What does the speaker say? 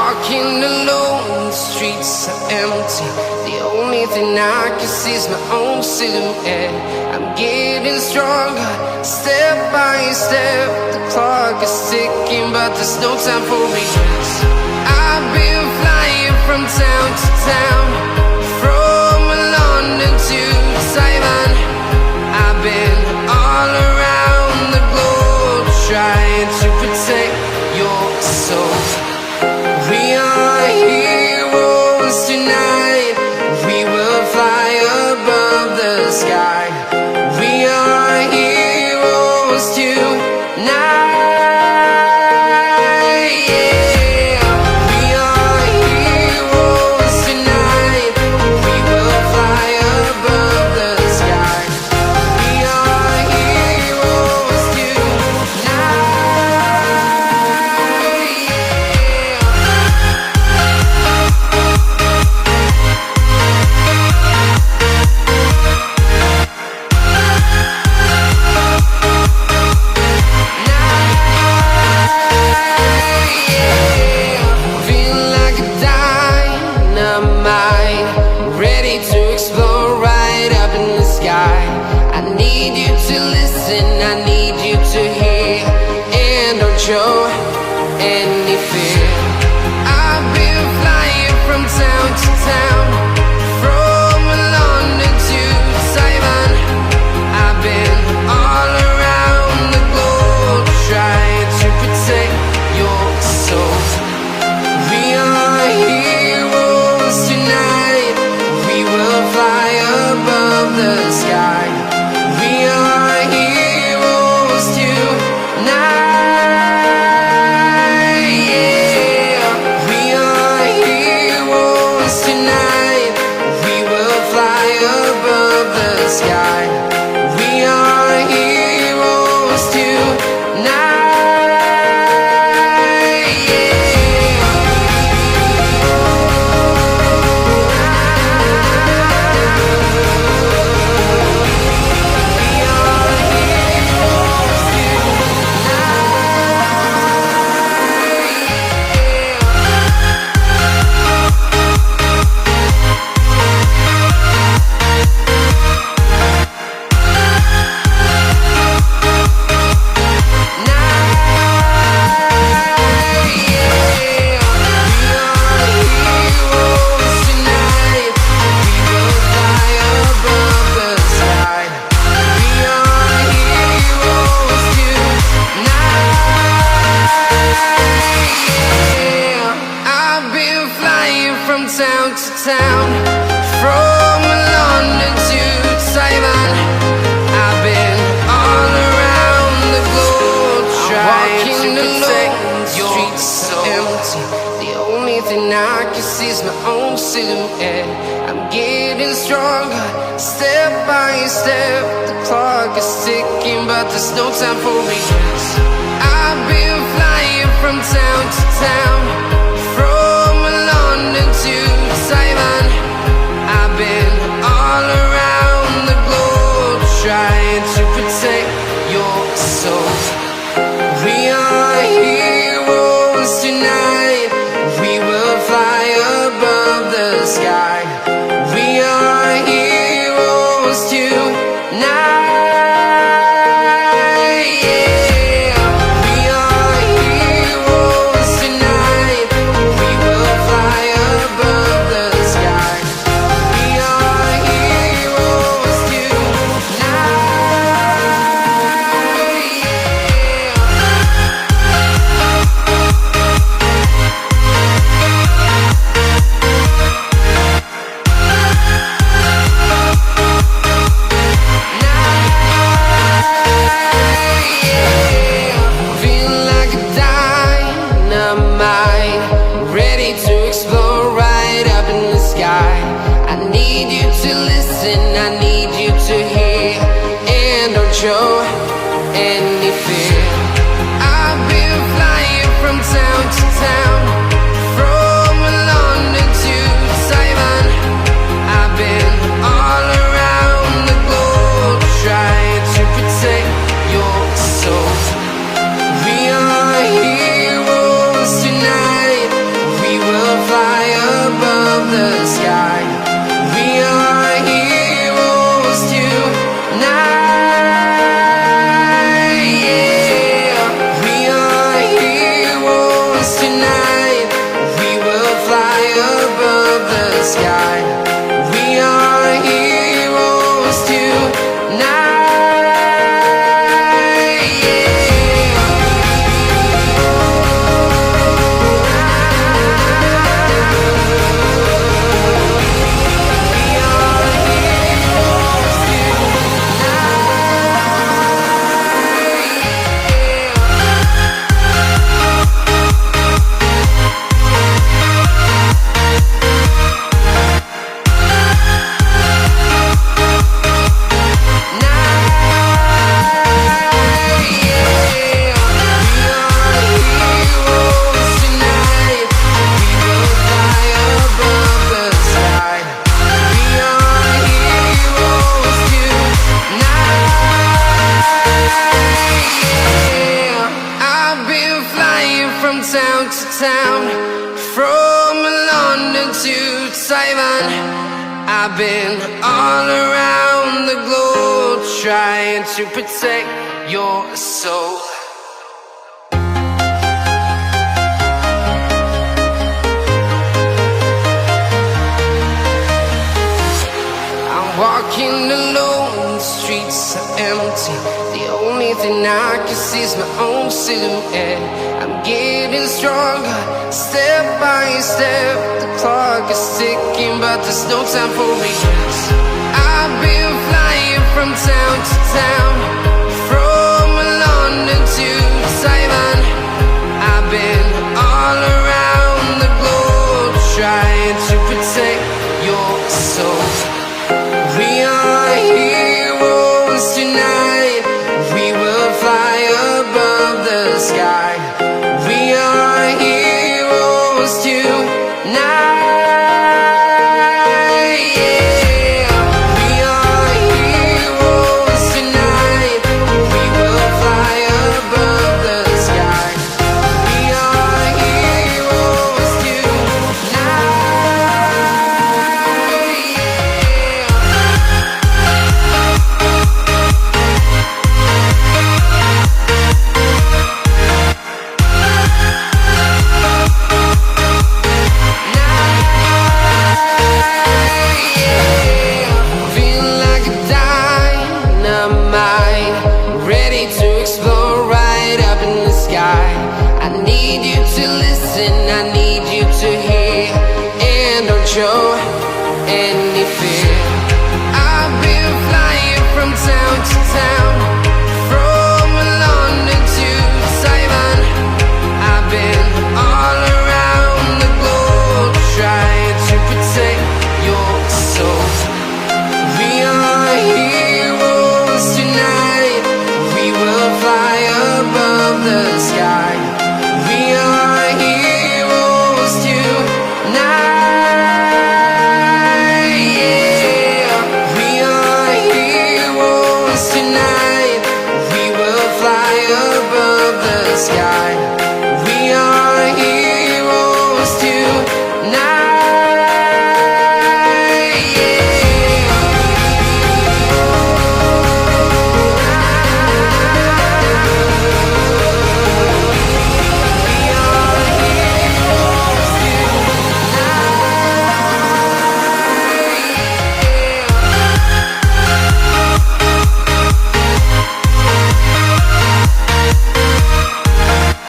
walking alone, the streets are empty. The only thing I can see is my own silhouette. I'm getting stronger, step by step. The clock is ticking, but there's no time for regrets. I've been flying from town to town, from London to Taiwan. I've been all around the globe, trying to protect your soul. We are heroes tonight. We will fly above the sky. We are heroes tonight. Show any fear. I've been flying from town to town, from London to Taiwan. I've been all around the globe, trying to protect your soul. We are heroes tonight. We will fly above the sky. We are heroes tonight. Town to town, from London to Taiwan. I've been all around the globe, trying to protect your streets are empty. The only thing I can see is my own silhouette. I'm getting stronger, step by step. The clock is ticking, but there's no time for regrets. I've been flying from town to town, from London to Taiwan. I've been all around the globe, trying to protect your soul. We are heroes tonight. We will fly above the sky. We are heroes tonight. Show any fear. I've been flying from town to town, from London to Taiwan. I've been all around the globe, trying to protect your soul. We are heroes tonight. We Simon. I've been all around the globe trying to protect your soul. Walking alone, the streets are empty. The only thing I can see is my own silhouette. I'm getting stronger, step by step. The clock is ticking, but there's no time for me. I've been